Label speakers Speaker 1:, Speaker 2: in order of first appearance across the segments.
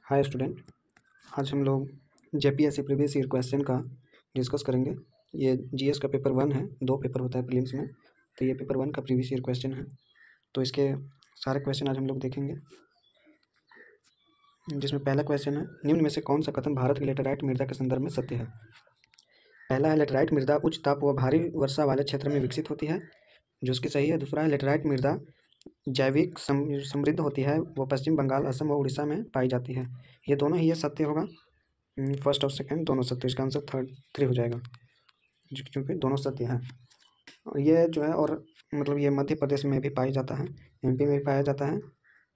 Speaker 1: Hi student, आज हम लोग जेपीएससी प्रीवियस ईयर क्वेश्चन का डिस्कस करेंगे। ये जीएस का पेपर 1 है, 2 पेपर होता है प्रीलिम्स में, तो ये पेपर 1 का प्रीवियस ईयर क्वेश्चन है। तो इसके सारे क्वेश्चन आज हम लोग देखेंगे, जिसमें पहला क्वेश्चन है, निम्न में से कौन सा कथन भारत की लेटेराइट मृदा के संदर्भ में सत्य है। पहला है, लेटेराइट मृदा उच्च ताप व भारी वर्षा वाले क्षेत्र में विकसित होती है, जो उसकी सही है। दूसरा है, लेटेराइट मृदा जैविक समृद्ध होती है, वो पश्चिम बंगाल, असम व उड़ीसा में पाई जाती है। ये दोनों ही ये सत्य होगा। फर्स्ट और सेकंड दोनों सत्य, इसका आंसर 3 हो जाएगा, क्योंकि दोनों सत्य हैं। और ये जो है, और मतलब ये मध्य प्रदेश में भी पाया जाता है, एमपी में भी पाया जाता है,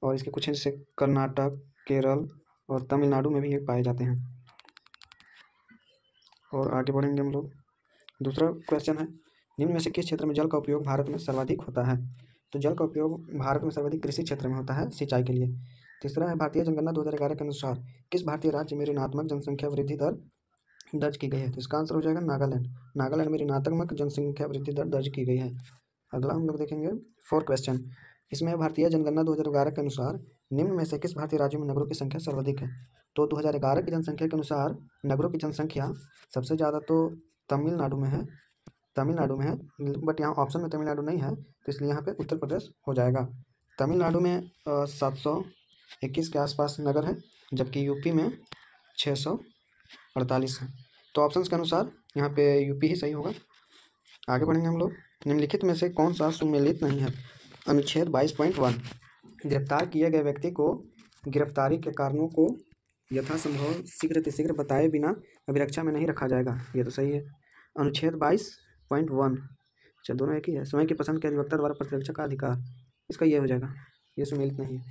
Speaker 1: और इसके कुछ जैसे कर्नाटक, केरल और तमिलनाडु में भी ये पाए जाते हैं। और आगे बढ़ेंगे हम लोग। दूसरा क्वेश्चन है, निम्न में से किस क्षेत्र में जल का उपयोग भारत में सर्वाधिक होता है। तो जल का उपयोग भारत में सर्वाधिक कृषि क्षेत्र में होता है, सिंचाई के लिए। तीसरा है, भारतीय जनगणना 2011 के अनुसार किस भारतीय राज्य में ऋणात्मक जनसंख्या वृद्धि दर दर्ज की गई है। तो इसका आंसर हो जाएगा नागालैंड। नागालैंड में ऋणात्मक जनसंख्या वृद्धि दर दर्ज की गई है। अगला हम लोग देखेंगे 4 क्वेश्चन। इसमें भारतीय जनगणना 2011 के अनुसार निम्न में से किस भारतीय राज्यों में नगरों की संख्या सर्वाधिक है। तो 2011 की जनसंख्या के अनुसार नगरों की जनसंख्या सबसे ज़्यादा तो तमिलनाडु में है, बट यहाँ ऑप्शन में तमिलनाडु नहीं है, तो इसलिए यहाँ पे उत्तर प्रदेश हो जाएगा। तमिलनाडु में 721 के आसपास नगर है, जबकि यूपी में 648 है। तो ऑप्शंस के अनुसार यहाँ पे यूपी ही सही होगा। आगे बढ़ेंगे हम लोग। निम्नलिखित में से कौन सा सुमेलित नहीं है। अनुच्छेद 22.1, गिरफ्तार किए गए व्यक्ति को गिरफ्तारी के कारणों को यथासंभव शीघ्र बताए बिना अभिरक्षा में नहीं रखा जाएगा, ये तो सही है। अनुच्छेद 22.1, अच्छा दोनों एक ही है। स्वयं की पसंद के अधिवक्ता द्वारा प्रतिरक्षा का अधिकार, इसका ये हो जाएगा, ये सुमेलित नहीं है।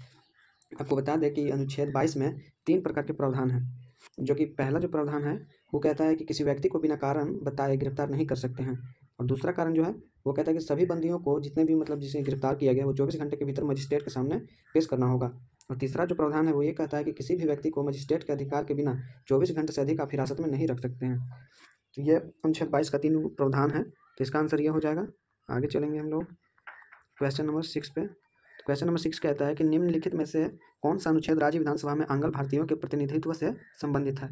Speaker 1: आपको बता दें कि अनुच्छेद 22 में 3 प्रकार के प्रावधान हैं, जो कि पहला जो प्रावधान है वो कहता है कि किसी व्यक्ति को बिना कारण बताए गिरफ्तार नहीं कर सकते हैं, और दूसरा कारण जो है वो कहता है कि सभी बंदियों को, जितने भी मतलब जिसे गिरफ्तार किया गया, वो 24 घंटे के भीतर मजिस्ट्रेट के सामने पेश करना होगा। और तीसरा जो प्रावधान है वो ये कहता है कि किसी भी व्यक्ति को मजिस्ट्रेट के अधिकार के बिना 24 घंटे से अधिक आप हिरासत में नहीं रख सकते हैं। तो ये अनुच्छेद 22 का 3 प्रावधान है, तो इसका आंसर ये हो जाएगा। आगे चलेंगे हम लोग क्वेश्चन नंबर 6 पे। क्वेश्चन नंबर 6 कहता है कि निम्नलिखित में से कौन सा अनुच्छेद राज्य विधानसभा में आंग्ल भारतीयों के प्रतिनिधित्व से संबंधित है।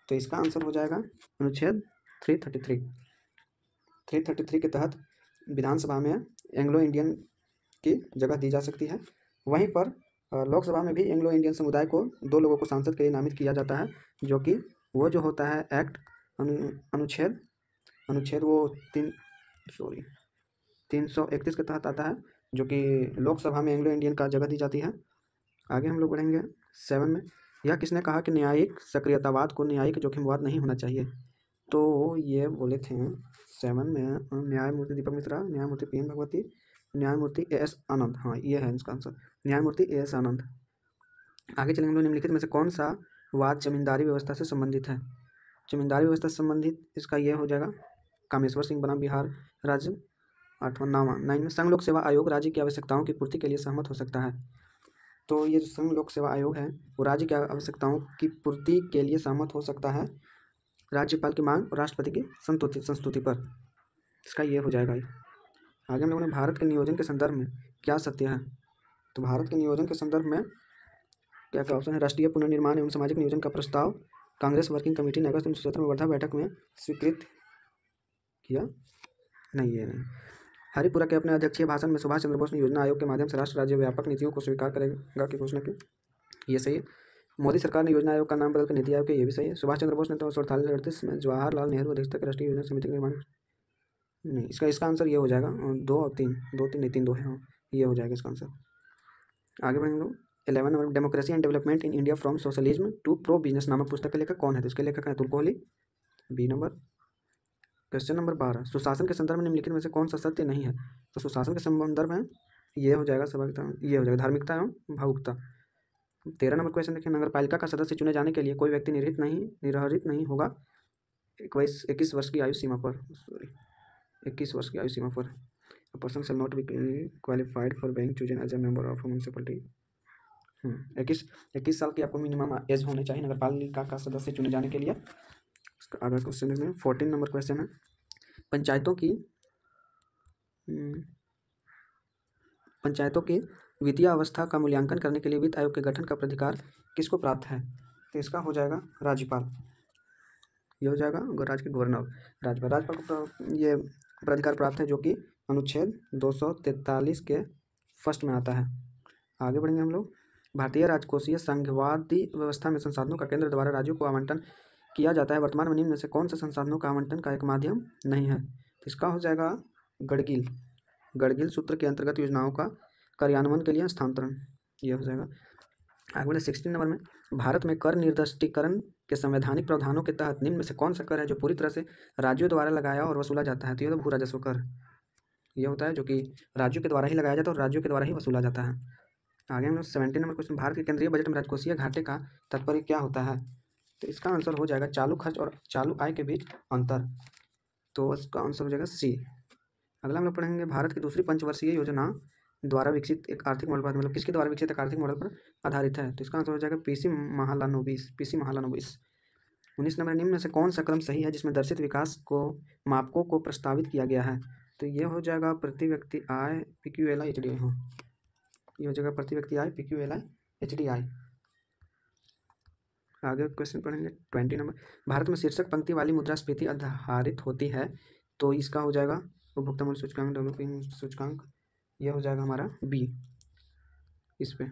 Speaker 1: तो इसका आंसर हो जाएगा अनुच्छेद 333 के तहत विधानसभा में एंग्लो इंडियन की जगह दी जा सकती है। वहीं पर लोकसभा में भी एंग्लो इंडियन समुदाय को 2 लोगों को सांसद के लिए नामित किया जाता है, जो कि वो जो होता है एक्ट अनुच्छेद वो 331 के तहत आता है, जो कि लोकसभा में एंग्लो इंडियन का जगह दी जाती है। आगे हम लोग बढ़ेंगे 7 में। यह किसने कहा कि न्यायिक सक्रियतावाद को न्यायिक जोखिमवाद नहीं होना चाहिए। तो ये बोले थे 7 में न्यायमूर्ति दीपक मिश्रा, न्यायमूर्ति पीएन भगवती, न्यायमूर्ति एएस आनंद। हाँ, ये है इसका आंसर, न्यायमूर्ति एएस आनंद। आगे चलेंगे हम लोग। निम्नलिखित में से कौन सा वाद जमींदारी व्यवस्था से संबंधित है। जमींदारी व्यवस्था से संबंधित इसका ये हो जाएगा कामेश्वर सिंह बनाम बिहार राज्य। 8वां 9 में संघ लोक सेवा आयोग राज्य की आवश्यकताओं की पूर्ति के लिए सहमत हो सकता है। तो ये जो संघ लोक सेवा आयोग है वो राज्य की आवश्यकताओं की पूर्ति के लिए सहमत हो सकता है राज्यपाल की मांग और राष्ट्रपति की संस्तुति पर, इसका ये हो जाएगा। आगे हम लोगों ने भारत के नियोजन के संदर्भ में क्या सत्य है। तो भारत के नियोजन के संदर्भ में क्या क्या ऑप्शन है। राष्ट्रीय पुनर्निर्माण एवं सामाजिक नियोजन का प्रस्ताव कांग्रेस वर्किंग कमेटी ने अगस्त 1977 में वर्धा बैठक में स्वीकृत किया, नहीं ये नहीं। हरिपुरा के अपने अध्यक्षीय भाषण में सुभाष चंद्र बोस ने योजना आयोग के माध्यम से राष्ट्र राज्य व्यापक नीतियों को स्वीकार करेगा की घोषणा की, ये सही है। मोदी सरकार ने योजना आयोग का नाम बदलकर नीति आयोग किया, ये भी सही है। सुभाष चंद्र बोस ने 1938 में जवाहरलाल नेहरू अध्यक्षता की राष्ट्रीय योजना समिति का निर्माण, नहीं, इसका आंसर ये हो जाएगा 2 और 3, 2 3 नहीं 3 2 है, हाँ ये हो जाएगा इसका आंसर। आगे बढ़ेंगे लोग 11 number, democracy and development in India from socialism to pro business नामक पुस्तक के लेखक कौन है। तो इसके लेखक हैं Atul Kohli, B number. Question number 12, सुशासन के संदर्भ में निम्नलिखित में से कौन सा सत्य नहीं है। तो सुशासन के संदर्भ में ये हो जाएगा सहभागिता, ये हो जाएगा धार्मिकता एवं भावुकता। 13 नंबर क्वेश्चन देखिए, नगर पालिका का सदस्य चुने जाने के लिए कोई व्यक्ति निर्धारित नहीं होगा 21 वर्ष की आयु सीमा पर, 21 वर्ष की आयु सीमा पर। A person shall not be qualified for being chosen as a member of a municipality। 21 साल की आपको मिनिमम एज होनी चाहिए नगर पालिका का सदस्य चुने जाने के लिए। अगला क्वेश्चन में 14 नंबर क्वेश्चन है, पंचायतों की वित्तीय अवस्था का मूल्यांकन करने के लिए वित्त आयोग के गठन का प्राधिकार किसको प्राप्त है। तो इसका हो जाएगा राज्यपाल। ये हो जाएगा राज्य के गवर्नर। राज्यपाल राज्यपाल को ये प्राधिकार प्राप्त है जो कि अनुच्छेद 243 के फर्स्ट में आता है। आगे बढ़ेंगे हम लोग। भारतीय राजकोषीय संघवादी व्यवस्था में संसाधनों का केंद्र द्वारा राज्यों को आवंटन किया जाता है। वर्तमान में निम्न में से कौन से संसाधनों का आवंटन का एक माध्यम नहीं है? तो इसका हो जाएगा गड़गिल। गड़गिल सूत्र के अंतर्गत योजनाओं का कार्यान्वयन के लिए हस्तांतरण। ये हो जाएगा। आगे बढ़े 16 नंबर में, भारत में कर निर्दिष्टीकरण के संवैधानिक प्रावधानों के तहत निम्न में से कौन सा कर है जो पूरी तरह से राज्यों द्वारा लगाया और वसूला जाता है? तो ये तो भू राजस्व कर ये होता है जो कि राज्यों के द्वारा ही लगाया जाता है और राज्यों के द्वारा ही वसूला जाता है। आगे हम लोग 17 नंबर क्वेश्चन, भारत के केंद्रीय बजट में राजकोषीय घाटे का तात्पर्य क्या होता है? तो इसका आंसर हो जाएगा चालू खर्च और चालू आय के बीच अंतर। तो इसका आंसर हो जाएगा सी। अगला हम लोग पढ़ेंगे, भारत की दूसरी पंचवर्षीय योजना द्वारा विकसित एक आर्थिक मॉडल पर, मतलब किसके द्वारा विकसित एक आर्थिक मॉडल पर आधारित है? तो इसका आंसर हो जाएगा पीसी महालानोबिस। 19 नंबर, निम्न में से कौन सा क्रम सही है जिसमें दर्शित विकास को मापकों को प्रस्तावित किया गया है? तो ये हो जाएगा प्रति व्यक्ति आय PQLI HDI। हाँ, ये हो जाएगा प्रति व्यक्ति आय PQLI HDI। आगे क्वेश्चन पढ़ेंगे 20 नंबर, भारत में शीर्षक पंक्ति वाली मुद्रास्फीति आधारित होती है। तो इसका हो जाएगा उपभोक्ता मूल्य सूचकांक, डेवलपिंग सूचकांक। यह हो जाएगा हमारा बी इस पे।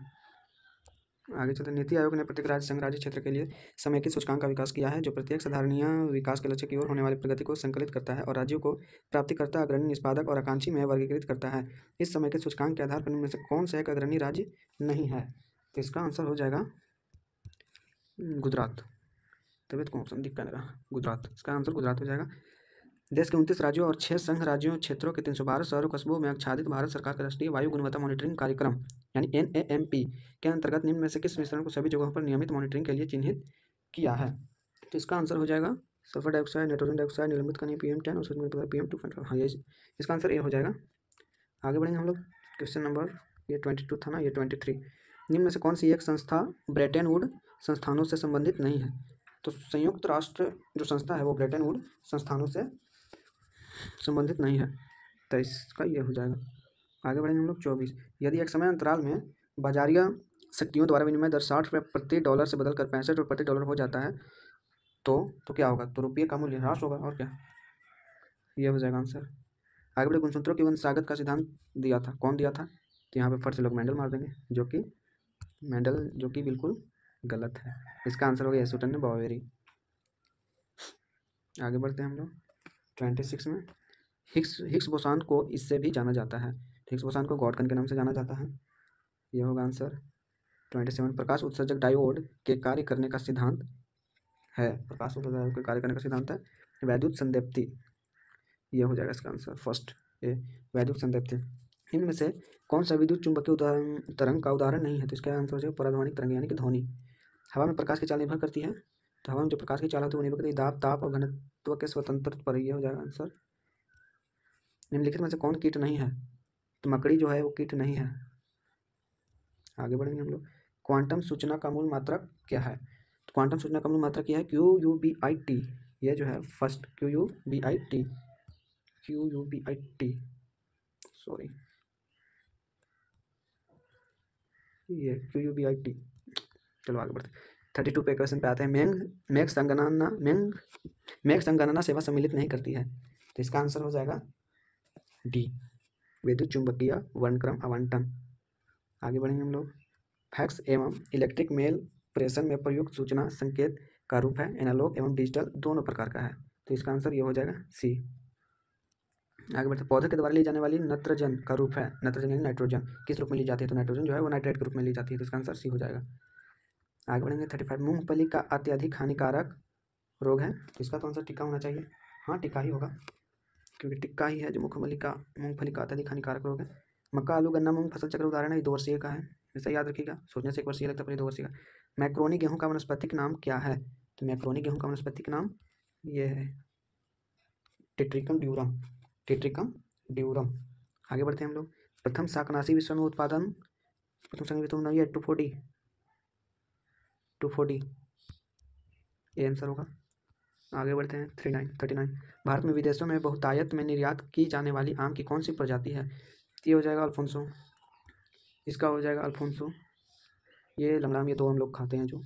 Speaker 1: आगे चलते, नीति आयोग ने प्रत्येक राज्य संघ राज्य क्षेत्र के लिए समेकित सूचकांक का विकास किया है जो प्रत्येक साधारणीय विकास के लक्ष्य की ओर होने वाली प्रगति को संकलित करता है और राज्यों को प्राप्तिकर्ता, अग्रणी, निष्पादक और आकांक्षी में वर्गीकृत करता है। इस समेकित सूचकांक के आधार पर इनमें से कौन सा एक अग्रणी राज्य नहीं है? तो इसका आंसर हो जाएगा गुजरात। तबियत को ऑप्शन दिख रहा, गुजरात। इसका आंसर गुजरात हो जाएगा। देश के 29 राज्यों और 6 संघ राज्यों क्षेत्रों के 312 शहरों कस्बों में आच्छादित भारत सरकार का राष्ट्रीय वायु गुणवत्ता मॉनिटरिंग कार्यक्रम यानी NAMP के अंतर्गत निम्न में से किस मिश्रण को सभी जगहों पर नियमित मॉनिटरिंग के लिए चिन्हित किया है? तो इसका आंसर हो जाएगा सल्फर डाइऑक्साइड, नाइट्रोजन डाइऑक्साइड, निलंबित करनी PM10 और PM2.5। हाँ, ये इसका आंसर ए हो जाएगा। आगे बढ़ेंगे हम लोग। क्वेश्चन नंबर ये 22 था ना, ये 23। निम्न में से कौन सी एक संस्था ब्रेटन वुड संस्थानों से संबंधित नहीं है? तो संयुक्त राष्ट्र जो संस्था है वो ब्रेटन वुड संस्थानों से संबंधित नहीं है। तो इसका ये हो जाएगा। आगे बढ़ेंगे हम लोग 24, यदि एक समय अंतराल में बाजारिया शक्तियों द्वारा विनिमय दर 60 रुपये प्रति डॉलर से बदलकर 65 रुपये प्रति डॉलर हो जाता है तो क्या होगा? तो रुपये का मूल्य ह्रास होगा और क्या, ये हो जाएगा आंसर। आगे बढ़े, गुणसूत्रों की वंशागत का सिद्धांत दिया था, कौन दिया था? तो यहाँ पे फट से लोग मेंडल मार देंगे, जो कि बिल्कुल गलत है। इसका आंसर हो गया एसुटन ने बावेरी। आगे बढ़ते हैं हम लोग 26 में, हिग्स बोसान को इससे भी जाना जाता है। हिग्स बोसान को गॉडकन के नाम से जाना जाता है। यह होगा आंसर 27। प्रकाश उत्सर्जक डायोड के कार्य करने का सिद्धांत है, प्रकाश उत्सर्जक डायोड के कार्य करने का सिद्धांत है वैद्युत संदेप्ति। यह हो जाएगा इसका आंसर फर्स्ट ए, वैद्युत संदेप्ति। इनमें से कौन सा विद्युत चुंबकीय तरंग का उदाहरण नहीं है? तो इसका आंसर हो जाएगा पराध्वनिक तरंग यानी कि ध्वनि। हवा में प्रकाश की चाल निर्भर करती है, तो हवा में जो प्रकाश की चाल होती है वो निर्भर करती है दाब, ताप और घनत्व के स्वतंत्र पर। यह हो जाएगा आंसर। निम्नलिखित में से कौन कीट नहीं है? तो मकड़ी जो है वो कीट नहीं है। आगे बढ़ेंगे हम लोग। क्वांटम सूचना का मूल मात्रक क्या है? तो क्वांटम सूचना का मूल मात्रक क्या है? QUBIT। ये जो है फर्स्ट QUBIT, सॉरी, ये QUBIT। चलो आगे बढ़ते 32 पे क्वेश्चन पे आते हैं। मेघ संगणना सेवा सम्मिलित नहीं करती है। तो इसका आंसर हो जाएगा डी, विद्युत चुंबकीय वर्णक्रम आवंटन। आगे बढ़ेंगे हम लोग। फैक्स एवं इलेक्ट्रिक मेल प्रेषण में प्रयुक्त सूचना संकेत का रूप है एनालॉग एवं डिजिटल दोनों प्रकार का है। तो इसका आंसर ये हो जाएगा सी। आगे बढ़ते, पौधे के द्वारा ली जाने वाली नत्रजन का रूप है, नत्रजन यानी नाइट्रोजन, किस रूप में ली जाती है? तो नाइट्रोजन जो है वो नाइट्रेट के रूप में ली जाती है। तो इसका आंसर सी हो जाएगा। आगे बढ़ेंगे 35, मूंगफली का अत्यधिक हानिकारक रोग है। तो इसका तो आंसर टिक्का होना चाहिए। हाँ, टिक्का ही होगा क्योंकि टिक्का ही है जो मूंगफली का अत्यधिक हानिकारक रोग है। मक्का, आलू, गन्ना, मूंग फसल चक्र उदाहरण है, 2 वर्षीय का है, ऐसा याद रखिएगा। सोचने से 1 वर्षीय लगता है पर 2 वर्षीय का। मैक्रोनी गेहूं का वनस्पतिक नाम क्या है? तो मैक्रोनी गेहूं का वनस्पतिक नाम ये है टेट्रिकम ड्यूरम। आगे बढ़ते हैं हम लोग। प्रथम शाकनाशी विश्व में उत्पादन, प्रथम संगठित हुआ है 240 ये आंसर होगा। आगे बढ़ते हैं 39। भारत में विदेशों में बहुतायत में निर्यात की जाने वाली आम की कौन सी प्रजाति है? ये हो जाएगा अल्फोंसो। इसका हो जाएगा अल्फोंसो। ये लंगड़ा आम, ये 2 हम लोग खाते हैं जो।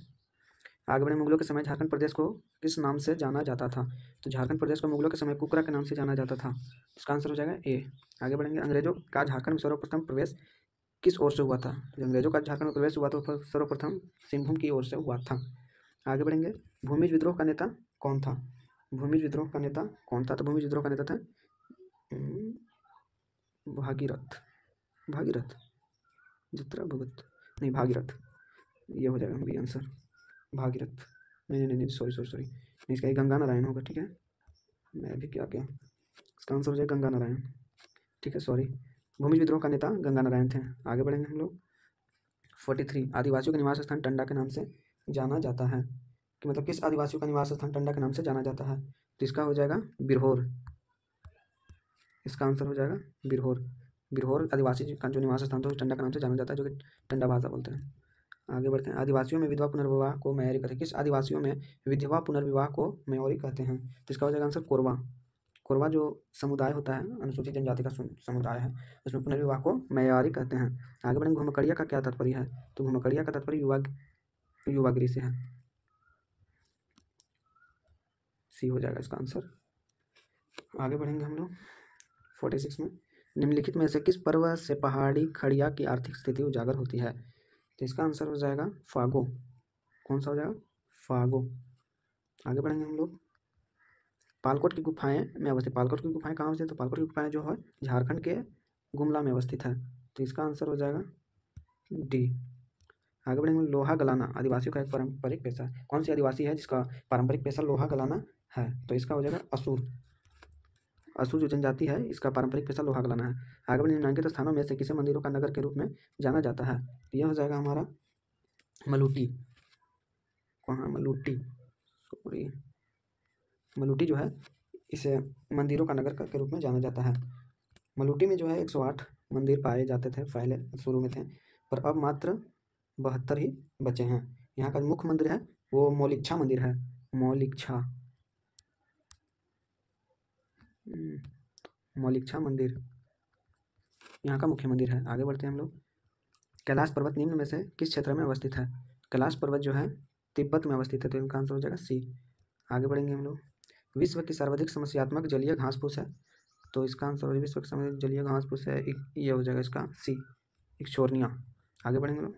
Speaker 1: आगे बढ़े, मुगलों के समय झारखंड प्रदेश को किस नाम से जाना जाता था? तो झारखंड प्रदेश को मुगलों के समय कुकरा के नाम से जाना जाता था। इसका आंसर हो जाएगा ए। आगे बढ़ेंगे, अंग्रेजों का झारखंड में सर्वप्रथम प्रवेश किस ओर से हुआ था? तो अंग्रेजों का झारखंड में प्रवेश हुआ तो सर्वप्रथम सिंहभूम की ओर से हुआ था। आगे बढ़ेंगे, भूमिज विद्रोह का नेता कौन था? भूमिज विद्रोह का नेता कौन था? तो भूमिज विद्रोह का नेता था भागीरथ, भागीरथ जित्रा भगत, नहीं भागीरथ, ये हो जाएगा बी आंसर, भागीरथ। नहीं नहीं नहीं, सॉरी सॉरी सॉरी, इसका ही गंगा नारायण होगा। ठीक है, मैं अभी क्या क्या, इसका आंसर हो जाएगा गंगा नारायण। ठीक है, सॉरी, भूमिज विद्रोह का नेता गंगा नारायण थे। आगे बढ़ेंगे हम लोग। 43, आदिवासियों का निवास स्थान टंडा के नाम से जाना जाता है, कि मतलब किस आदिवासियों का निवास स्थान टंडा के नाम से जाना जाता है? तो इसका हो जाएगा बिरहोर। इसका आंसर हो जाएगा बिरहोर। बिरहोर आदिवासी का जो निवास स्थान था उस टंडा के नाम से जाना जाता है, जो कि टंडा भाषा बोलते हैं। आगे बढ़ते हैं, आदिवासियों में विधवा पुनर्विवाह को मयारी कहते हैं। किस आदिवासियों में विधवा पुनर्विवाह को मयारी कहते हैं? तो इसका हो जाएगा आंसर कोरवा। कोरवा जो समुदाय होता है, अनुसूचित जनजाति का समुदाय है, उसमें पुनर्विवाह को मयारी कहते हैं। आगे बढ़ेंगे, घुमकड़िया का क्या तात्पर्य है? तो घुमकड़िया का तात्पर्य युवागिरी से है। सी हो जाएगा इसका आंसर। आगे बढ़ेंगे हम लोग 46 में, निम्नलिखित में से किस पर्व से पहाड़ी खड़िया की आर्थिक स्थिति उजागर होती है? तो इसका आंसर हो जाएगा फागो। कौन सा हो जाएगा? फागो। आगे बढ़ेंगे हम लोग, पालकोट की गुफाएं में अवस्थित, पालकोट की गुफाएं कहाँ अवस्थित है? तो पालकोट की गुफाएं जो है झारखंड के गुमला में अवस्थित है। तो इसका आंसर हो जाएगा डी। आगे बढ़ेंगे, लोहा गलाना आदिवासियों का एक पारंपरिक पेशा है। कौन सी आदिवासी है जिसका पारंपरिक पेशा लोहा गलाना है? तो इसका हो जाएगा असुर। असुर जो जनजाति है, इसका पारंपरिक पेशा लोहा गलाना है। आगे बढ़े, निम्नलिखित स्थानों में से किसे मंदिरों का नगर के रूप में जाना जाता है? यह हो जाएगा हमारा मलूटी। कहाँ? मलूटी, सॉरी, मलूटी जो है इसे मंदिरों का नगर के रूप में जाना जाता है। मलूटी में जो है 108 मंदिर पाए जाते थे पहले, शुरू में थे, पर अब मात्र 72 ही बचे हैं। यहाँ का मुख्य मंदिर है वो मौलिकछा मंदिर है। मौलिकछा, मौलिकछा मंदिर यहाँ का मुख्य मंदिर है। आगे बढ़ते हैं हम लोग, कैलाश पर्वत निम्न में से किस क्षेत्र में अवस्थित है? कैलाश पर्वत जो है तिब्बत में अवस्थित है, तो इनका आंसर हो जाएगा सी। आगे बढ़ेंगे हम लोग, विश्व की सर्वाधिक समस्यात्मक जलीय घास फूस है? तो इसका आंसर हो जाएगा, विश्व की सर्वाधिक जलीय घास फूस है, ये हो जाएगा इसका सी, इक्शोर्निया। आगे बढ़ेंगे लोग,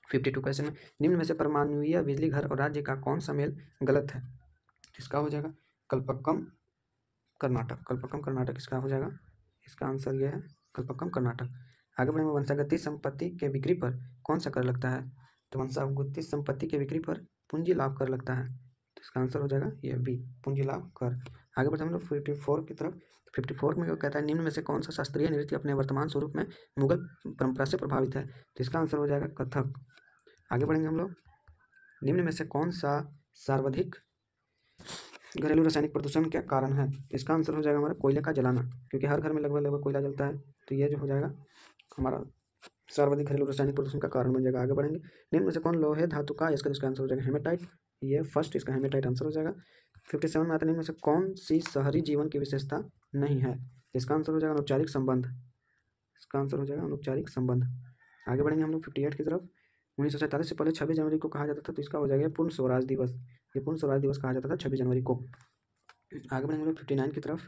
Speaker 1: 52 क्वेश्चन में, निम्न में से परमाणुीय बिजली घर और राज्य का कौन सा मेल गलत है? इसका हो जाएगा कल्पक्कम कर्नाटक। कल्पक्कम कर्नाटक इसका हो जाएगा, इसका आंसर ये है कल्पक्कम कर्नाटक। आगे बढ़ेंगे, वंशागतिक संपत्ति के बिक्री पर कौन सा कर लगता है? तो वंशागतिक संपत्ति के बिक्री पर पूंजी लाभ कर लगता है। तो इसका आंसर हो जाएगा ये बी, पूंजी लाभ कर। आगे बढ़ते हम लोग 54 की तरफ। 54 में क्या कहता है, निम्न में से कौन सा शास्त्रीय नृत्य अपने वर्तमान स्वरूप में मुगल परंपरा से प्रभावित है? तो इसका आंसर हो जाएगा कथक। आगे बढ़ेंगे हम लोग, निम्न में से कौन सा सर्वाधिक घरेलू रासायनिक प्रदूषण क्या कारण है? इसका आंसर हो जाएगा हमारा कोयले का जलाना, क्योंकि हर घर में लगभग लगभग कोयला जलता है। तो ये जो हो जाएगा हमारा सर्वाधिक घरेलू रासायनिक प्रदूषण का कारण बन जाएगा। आगे बढ़ेंगे, निम्न में से कौन लोहे धातु का, इसका आंसर हो जाएगा हेमेटाइट। ये फर्स्ट इसका हेमेटाइट आंसर हो जाएगा। 57 में आता है, निम्न में से कौन सी शहरी जीवन की विशेषता नहीं है? इसका आंसर हो जाएगा अनौपचारिक संबंध। इसका आंसर हो जाएगा अनौपचारिक संबंध। आगे बढ़ेंगे हम लोग 58 की तरफ। 1947 से पहले 26 जनवरी को कहा जाता था, तो इसका हो जाएगा पूर्ण स्वराज दिवस। ये पूर्ण स्वराज दिवस कहा जाता था 26 जनवरी को। आगे बढ़ेंगे लोग 59 की तरफ।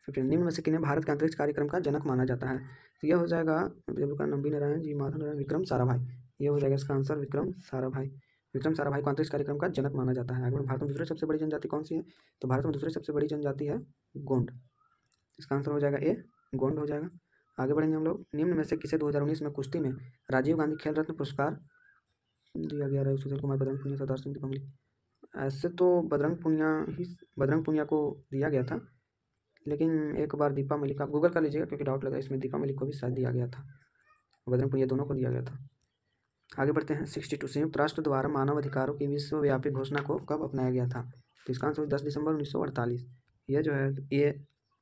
Speaker 1: 15 निम्न में से किन्हें भारत के अंतरिक्ष कार्यक्रम का जनक माना जाता है? तो यह हो जाएगा नंबी नारायण जी, माधव नारायण, विक्रम साराभाई। ये हो जाएगा इसका आंसर विक्रम साराभाई। विक्रम साराभाई को अंतरिक्ष कार्यक्रम का जनक माना जाता है। आगे भारत में दूसरी सबसे बड़ी जनजाति कौन सी है? तो भारत में दूसरी सबसे बड़ी जनजाति है गोंड। इसका आंसर हो जाएगा ए, गोंड हो जाएगा। आगे बढ़ेंगे हम लोग, निम्न में से किसे 2019 में कुश्ती में राजीव गांधी खेल रत्न पुरस्कार दिया गया है? सुशील कुमार, बजरंग पुनिया, सरदार सिंह, दीपक मलिक। ऐसे तो बजरंग पुनिया को दिया गया था, लेकिन एक बार दीपा मलिक, आप गूगल कर लीजिएगा क्योंकि डाउट लगा इसमें, दीपा मलिक को भी शायद दिया गया था, बजरंग पुनिया दोनों को दिया गया था। आगे बढ़ते हैं 62, संयुक्त राष्ट्र द्वारा मानव अधिकारों की विश्वव्यापी घोषणा को कब अपनाया गया था? तो इसका आंसर 10 दिसंबर 1948। ये जो है ये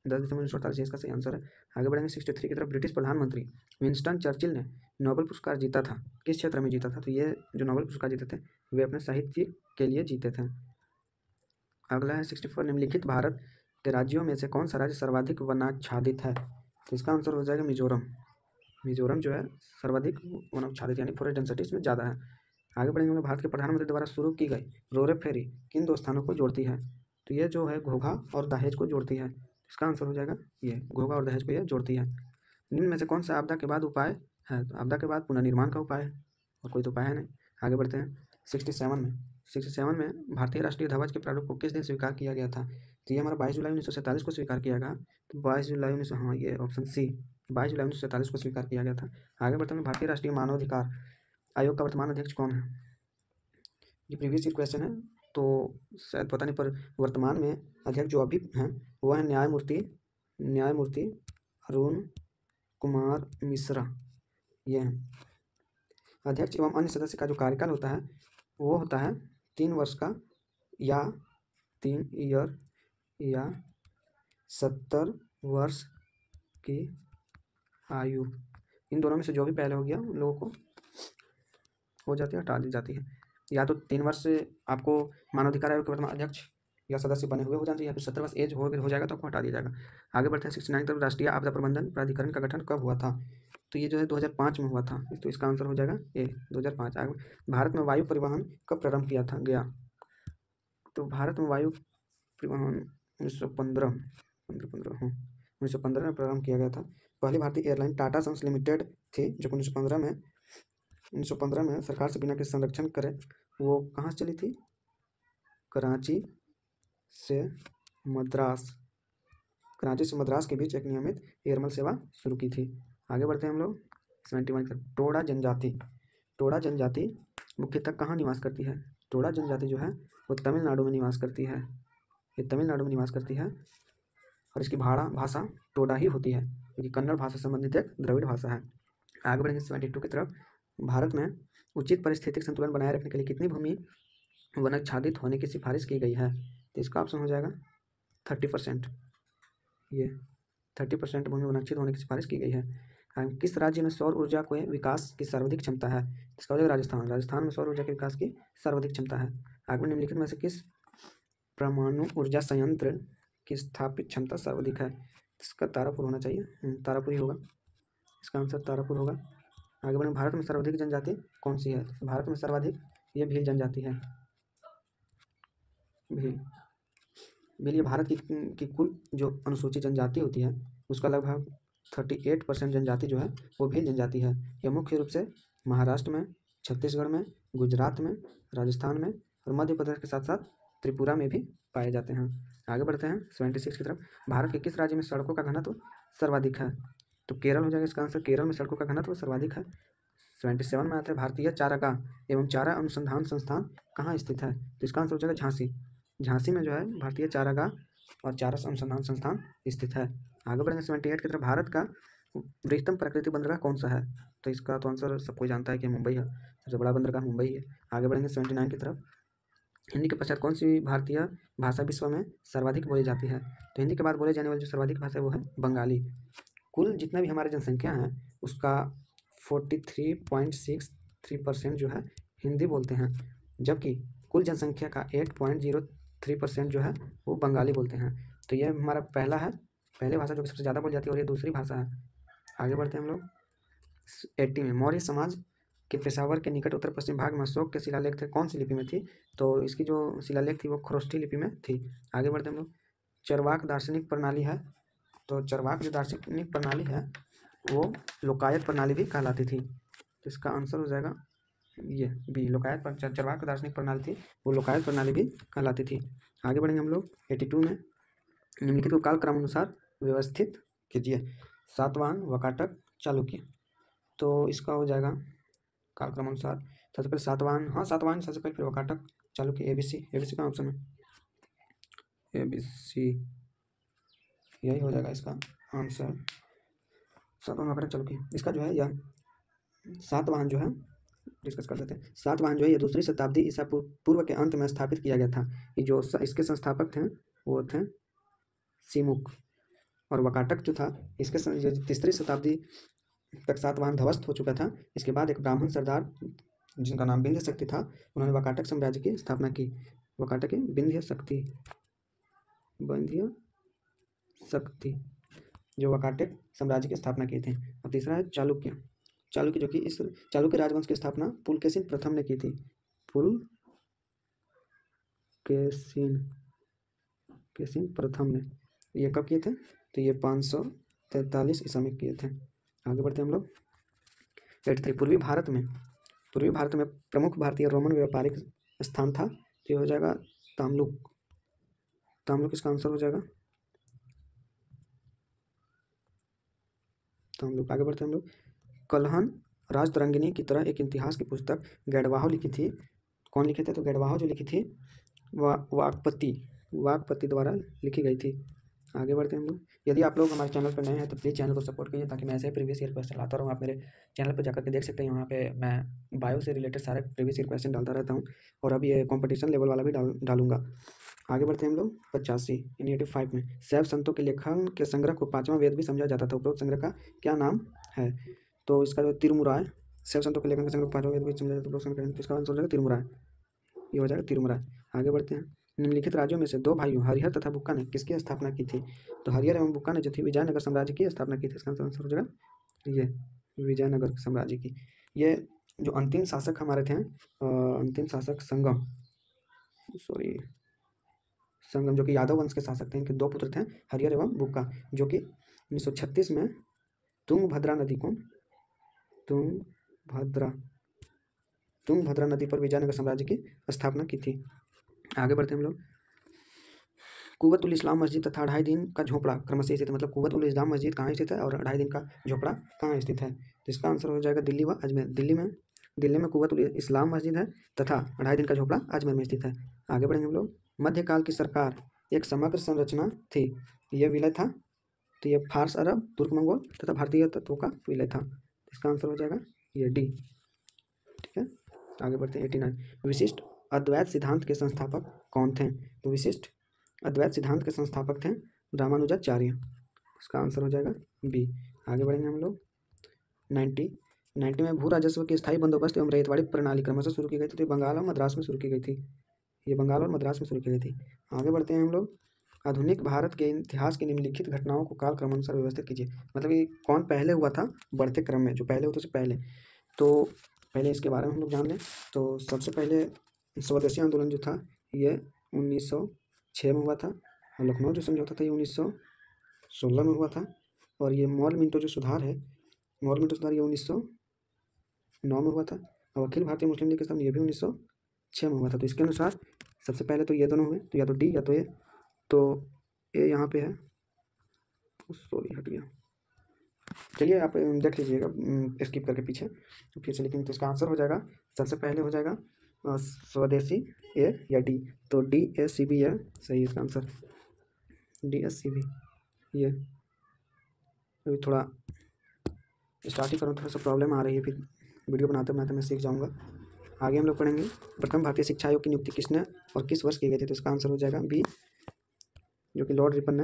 Speaker 1: 10 दिसंबर 1948 इसका सही आंसर है। आगे बढ़ेंगे 63 की तरफ। ब्रिटिश प्रधानमंत्री विंस्टन चर्चिल ने नोबेल पुरस्कार जीता था, किस क्षेत्र में जीता था? तो ये जो नोबेल पुरस्कार जीते थे वे अपने साहित्य के लिए जीते थे। अगला है 64, निम्नलिखित भारत के राज्यों में से कौन सा राज्य सर्वाधिक वनाच्छादित है? तो इसका आंसर हो जाएगा मिजोरम। मिजोरम जो है सर्वाधिक वनाच्छादित यानी फॉरेस्ट डेंसिटी इसमें ज़्यादा है। आगे बढ़ेंगे हम लोग, भारत के प्रधानमंत्री द्वारा शुरू की गई रोरे फेरी किन दो स्थानों को जोड़ती है? तो ये जो है घोघा और दहेज को जोड़ती है। इसका आंसर हो जाएगा ये, घोघा और दहेज को ये जोड़ती है। निम्न में से कौन सा आपदा के बाद उपाय है? तो आपदा के बाद पुनर्निर्माण का उपाय है, और कोई तो उपाय है नहीं। आगे बढ़ते हैं 67 में भारतीय राष्ट्रीय ध्वज के प्रारूप को किस दिन स्वीकार किया गया था? तो ये हमारा 22 जुलाई 1947 को स्वीकार किया गया। तो 22 जुलाई 19, हाँ ये ऑप्शन सी, 22 जुलाई 1947 को स्वीकार किया गया था। आगे बढ़ते हैं, भारतीय राष्ट्रीय मानवाधिकार आयोग का वर्तमान अध्यक्ष कौन है? ये प्रीवियस ईयर क्वेश्चन है, तो शायद पता नहीं, पर वर्तमान में अध्यक्ष जो अभी हैं वो है न्यायमूर्ति अरुण कुमार मिश्रा। ये हैं अध्यक्ष। एवं अन्य सदस्य का जो कार्यकाल होता है वो होता है 3 वर्ष का, या 3 ईयर, या 70 वर्ष की आयु। इन दोनों में से जो भी पहले हो गया उन लोगों को हो जाती है, हटा दी जाती है। या तो 3 वर्ष से आपको मानवाधिकार आयोग के वर्तमान अध्यक्ष या सदस्य बने हुए हो जाते हैं, या फिर 70 वर्ष एज हो जाएगा तो आपको हटा दिया जाएगा। आगे बढ़ते हैं 69 तरफ, राष्ट्रीय आपदा प्रबंधन प्राधिकरण का गठन कब हुआ था? तो ये जो है 2005 में हुआ था। तो इसका आंसर हो जाएगा ए, 2005। आगे, भारत में वायु परिवहन कब प्रारंभ किया था गया? तो भारत में वायु परिवहन 1915 में प्रारंभ किया गया था। पहली भारतीय एयरलाइन टाटा सन्स लिमिटेड थी, जो 1915 में सरकार से बिना किसी संरक्षण करे वो कहाँ से चली थी? कराची से मद्रास के बीच एक नियमित एयरमल सेवा शुरू की थी। आगे बढ़ते हैं हम लोग 71 का, टोडा जनजाति मुख्यतः कहाँ निवास करती है? टोडा जनजाति जो है वो तमिलनाडु में निवास करती है। ये तमिलनाडु में निवास करती है, और इसकी भाषा टोडा ही होती है, क्योंकि कन्नड़ भाषा से संबंधित एक द्रविड़ भाषा है। आगे बढ़ेंगे 72 की तरफ, भारत में उचित पारिस्थितिक संतुलन बनाए रखने के लिए कितनी भूमि वनाच्छादित होने की सिफारिश की गई है? तो इसका ऑप्शन हो जाएगा 30%। ये 30% भूमि वनाच्छित होने की सिफारिश की गई है। किस राज्य में सौर ऊर्जा के विकास की सर्वाधिक क्षमता है? इसका हो जाएगा राजस्थान में सौर ऊर्जा के विकास की सर्वाधिक क्षमता है। आगे निम्नलिखित में से किस परमाणु ऊर्जा संयंत्र की स्थापित क्षमता सर्वाधिक है? इसका तारापुर होना चाहिए, तारापुर ही होगा, इसका आंसर तारापुर होगा। आगे बढ़ें, भारत में सर्वाधिक जनजाति कौन सी है? भारत में सर्वाधिक ये भील जनजाति है। भील ये भारत की कुल जो अनुसूचित जनजाति होती है उसका लगभग 38% जनजाति जो है वो भील जनजाति है। यह मुख्य रूप से महाराष्ट्र में, छत्तीसगढ़ में, गुजरात में, राजस्थान में और मध्य प्रदेश के साथ साथ त्रिपुरा में भी पाए जाते हैं। आगे बढ़ते हैं 76 की तरफ, भारत के किस राज्य में सड़कों का घनत्व सर्वाधिक है? तो केरल हो जाएगा इसका आंसर, केरल में सड़कों का घनत्व सर्वाधिक है। 77 में आता है, भारतीय चारागाह एवं चारा अनुसंधान संस्थान कहाँ स्थित है? तो इसका आंसर हो जाएगा झांसी में जो है भारतीय चारागाह और चारा अनुसंधान संस्थान स्थित है। आगे बढ़ेंगे 78 की तरफ, भारत का बृहत्तम प्राकृतिक बंदरगाह कौन सा है? तो इसका तो आंसर सब कोई जानता है कि मुंबई है, सबसे बड़ा बंदरगाह मुंबई है। आगे बढ़ेंगे 79 की तरफ, हिंदी के पश्चात कौन सी भारतीय भाषा विश्व में सर्वाधिक बोली जाती है? तो हिंदी के बाद बोले जाने वाली जो सर्वाधिक भाषा है वो है बंगाली। कुल जितना भी हमारी जनसंख्या है उसका 43.63% जो है हिंदी बोलते हैं, जबकि कुल जनसंख्या का 8.03% जो है वो बंगाली बोलते हैं। तो ये हमारा पहले भाषा जो कि सबसे ज़्यादा बोली जाती है, और ये दूसरी भाषा है। आगे बढ़ते हैं हम लोग 80 में, मौर्य समाज के पेशावर के निकट उत्तर पश्चिम भाग में अशोक के शिलालेख थे, कौन सी लिपि में थी? तो इसकी जो शिलालेख थी वो खरोष्ठी लिपि में थी। आगे बढ़ते हैं हम लोग, चरवाक दार्शनिक प्रणाली है, तो चरवाक जो दार्शनिक प्रणाली है वो लोकायत प्रणाली भी कहलाती थी। तो इसका आंसर हो जाएगा ये बी, चरवाक दार्शनिक प्रणाली थी वो लोकायत प्रणाली भी कहलाती थी। आगे बढ़ेंगे हम लोग 82 में, निम्नलिखित को कालक्रम अनुसार व्यवस्थित कीजिए। सातवाहन, वाकाटक, चालुक्य। तो इसका हो जाएगा कालक्रम अनुसार सबसे पहले सातवाहन सबसे पहले, फिर वाकाटक, चालुक्य, एबीसी का ऑप्शन है, एबीसी यही हो जाएगा इसका आंसर। सातवाहन, वाकाटक, चालुक्य। इसका जो है यह सातवाहन जो है डिस्कस कर देते हैं। सातवाहन जो है ये 2री शताब्दी ईसा पूर्व के अंत में स्थापित किया गया था। ये जो इसके संस्थापक थे वो थे सीमुक, और वाकाटक जो था इसके 3री शताब्दी तक सातवाहन ध्वस्त हो चुका था। इसके बाद एक ब्राह्मण सरदार जिनका नाम विंध्य शक्ति था, उन्होंने वाकाटक साम्राज्य की स्थापना की। वाकाटक की विंध्य शक्ति जो वाकाटक साम्राज्य की स्थापना की थी। और तीसरा है चालुक्य। चालुक्य, जो कि इस चालुक्य राजवंश की स्थापना पुलकेशिन प्रथम ने की थी। पुलकेशिन प्रथम ने, ये कब किए थे? तो ये 543 ईसा में किए थे। आगे बढ़ते हैं हम लोग। 83 पूर्वी भारत में प्रमुख भारतीय रोमन व्यापारिक स्थान था, तो ये हो जाएगा तामलुक। इसका आंसर हो जाएगा तामलुक। आगे बढ़ते हैं हम लोग। कल्हन राजतरंगिणी की तरह एक इतिहास की पुस्तक गैडवाहो लिखी थी। कौन लिखे थे? तो गैडवाहो जो लिखी थी वाकपति द्वारा लिखी गई थी। आगे बढ़ते हैं हम लोग। यदि आप लोग हमारे चैनल पर नए हैं तो प्लीज़ चैनल को सपोर्ट कीजिए, ताकि मैं ऐसे प्रीवियस ईयर क्वेश्चन लाता रहूँ। आप मेरे चैनल पर जाकर के देख सकते हैं, यहाँ पे मैं बायो से रिलेटेड सारे प्रीवियस ईयर क्वेश्चन डालता रहता हूँ, और अभी ये कॉम्पिटिशन लेवल वाला भी डालूंगा। आगे बढ़ते हैं हम लोग। 85 in 85 में शैव संतों के लेखन के संग्रह को 5वां वेद भी समझा जाता था। उपरोक्त संग्रह का क्या नाम है? तो इसका जो तिरुमुराय, शैव संतों के लेखन के संग्रह को 5वां वेद भी समझा जाता था, उपरोक्त संग्रह, तो इसका आंसर हो जाएगा तिरुमुराय। ये हो जाएगा तिरुमुराय। आगे बढ़ते हैं। निम्नलिखित राज्यों में से दो भाइयों हरिहर तथा बुक्का ने किसकी स्थापना की थी? तो हरिहर एवं बुक्का ने जो थी विजयनगर साम्राज्य की स्थापना की थी। इसका आंसर हो जाएगा ये विजयनगर साम्राज्य की। ये जो अंतिम शासक हमारे थे, अंतिम शासक संगम, जो कि यादव वंश के शासक थे। इनके दो पुत्र थे, हरिहर एवं बुक्का, जो कि 1936 में तुंगभद्रा नदी पर विजयनगर साम्राज्य की स्थापना की थी। आगे बढ़ते हैं हम लोग। कुव्वतुल इस्लाम मस्जिद तथा 2.5 दिन का झोपड़ा क्रमशः स्थित है। मतलब कुव्वतुल इस्लाम मस्जिद कहाँ स्थित है और 2.5 दिन का झोपड़ा कहाँ स्थित है? तो इसका आंसर हो जाएगा दिल्ली व अजमेर। दिल्ली में कुव्वतुल इस्लाम मस्जिद है तथा 2.5 दिन का झोपड़ा अजमेर में स्थित है। आगे बढ़ेंगे हम लोग। मध्यकाल की सरकार एक समग्र संरचना थी, यह विलय था। तो ये फारस, अरब, तुर्क, मंगोल तथा भारतीय तत्वों का विलय था। इसका आंसर हो जाएगा ये डी। ठीक है, आगे बढ़ते हैं। 89 विशिष्ट अद्वैत सिद्धांत के संस्थापक कौन थे? तो विशिष्ट अद्वैत सिद्धांत के संस्थापक थे रामानुजाचार्य। इसका आंसर हो जाएगा बी। आगे बढ़ेंगे हम लोग। 90 में भू राजस्व की स्थायी बंदोबस्त एवं रैयतवाड़ी प्रणाली क्रमशः शुरू की गई थी। तो बंगाल और मद्रास में शुरू की गई थी। ये बंगाल और मद्रास में शुरू की गई थी। आगे बढ़ते हैं हम लोग। आधुनिक भारत के इतिहास की निम्नलिखित घटनाओं को काल क्रमानुसार व्यवस्थित कीजिए। मतलब ये कौन पहले हुआ था बढ़ते क्रम में, जो पहले होते से पहले। तो पहले इसके बारे में हम लोग जान लें। तो सबसे पहले स्वदेशी आंदोलन जो था ये 1906 में हुआ था। और लखनऊ जो समझौता था ये 1916 में हुआ था। और ये मॉल मिंटो जो सुधार है, मॉल मिंटो सुधार ये 1909 में हुआ था। और अखिल भारतीय मुस्लिम लीग के सामने ये भी 1906 में हुआ था। तो इसके अनुसार सबसे पहले तो ये दोनों हुए, तो या तो डी या तो ए। तो ए यहाँ पे है, सॉरी हट गया, चलिए आप देख लीजिएगा स्किप करके पीछे फिर से लिखेंगे। तो इसका आंसर हो जाएगा सबसे पहले हो जाएगा स्वदेशी ए या डी। तो DACB है सही इसका आंसर, DSCB। ये अभी थोड़ा स्टार्ट ही करूँ, थोड़ा सा प्रॉब्लम आ रही है, फिर वीडियो बनाते बनाते मैं सीख जाऊँगा। आगे हम लोग पढ़ेंगे प्रथम भारतीय शिक्षा आयोग की नियुक्ति किसने और किस वर्ष की गई थी? तो इसका आंसर हो जाएगा बी, जो कि लॉर्ड रिपन ने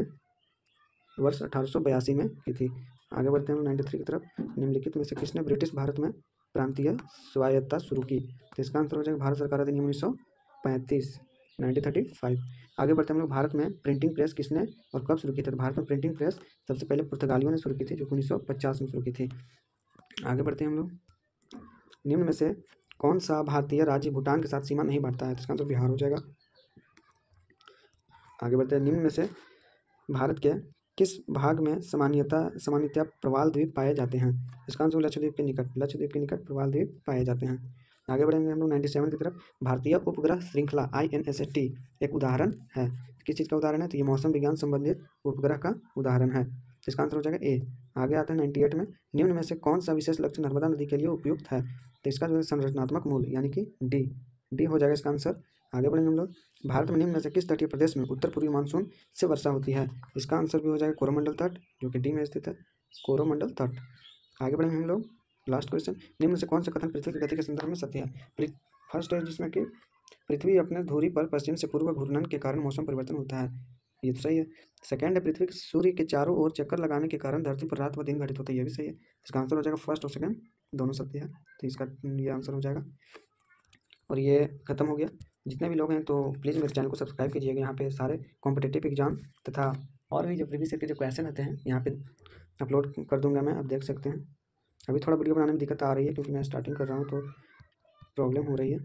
Speaker 1: वर्ष 1882 में की थी। आगे बढ़ते हैं 93 की तरफ। निम्नलिखित में से किसने ब्रिटिश भारत में प्रांतीय स्वायत्तता शुरू की? तो इसका आंसर हो जाएगा भारत सरकार अधिनियम 1935, 1935। आगे बढ़ते हैं हम लोग। भारत में प्रिंटिंग प्रेस किसने और कब शुरू की थी? तो भारत में प्रिंटिंग प्रेस सबसे पहले पुर्तगालियों ने शुरू की थी, जो 1950 में शुरू की थी। आगे बढ़ते हैं हम लोग। निम्न में से कौन सा भारतीय राज्य भूटान के साथ सीमा नहीं बांटता है? तो इसका आंसर बिहार हो जाएगा। आगे बढ़ते हैं। निम्न में से भारत के किस भाग में सामान्यतः प्रवाल द्वीप पाए जाते हैं? इसका आंसर लक्षद्वीप के निकट प्रवाल द्वीप पाए जाते हैं। आगे बढ़ेंगे हम लोग 97 की तरफ। भारतीय उपग्रह श्रृंखला INSS-T एक उदाहरण है। किस चीज़ का उदाहरण है? तो ये मौसम विज्ञान संबंधित उपग्रह का उदाहरण है। इसका आंसर हो जाएगा ए। आगे आते हैं 98 में। निम्न में से कौन सा विशेष लक्ष्य नर्मदा नदी के लिए उपयुक्त है? तो इसका जो है संरचनात्मक मूल्य, यानी कि डी हो जाएगा इसका आंसर। आगे बढ़ेंगे हम लोग। भारत में निम्न में से किस तटीय प्रदेश में उत्तर पूर्वी मानसून से वर्षा होती है? इसका आंसर भी हो जाएगा कोरोमंडल तट, जो कि डी में स्थित है, कोरोमंडल तट। आगे बढ़ेंगे हम लोग। Last question. निम्न से कौन सा कथन पृथ्वी की गति के संदर्भ में सत्य है? फर्स्ट है जिसमें कि पृथ्वी अपने धुरी पर पश्चिम से पूर्व घूर्णन के कारण मौसम परिवर्तन होता है, ये तो सही है। सेकंड है पृथ्वी सूर्य के चारों ओर चक्कर लगाने के कारण धरती पर रात व दिन घटित होता है, ये भी सही है। इसका आंसर हो जाएगा फर्स्ट और सेकंड दोनों सत्य है, तो इसका ये आंसर हो जाएगा। और ये खत्म हो गया। जितने भी लोग हैं तो प्लीज़ मेरे चैनल को सब्सक्राइब कीजिएगा। यहाँ पे सारे कॉम्पिटिटिव एग्जाम तथा और भी जो प्रीवियस ईयर के जो क्वेश्चन आते हैं यहाँ पे अपलोड कर दूंगा मैं, आप देख सकते हैं। अभी थोड़ा वीडियो बनाने में दिक्कत आ रही है क्योंकि मैं स्टार्टिंग कर रहा हूँ तो प्रॉब्लम हो रही है।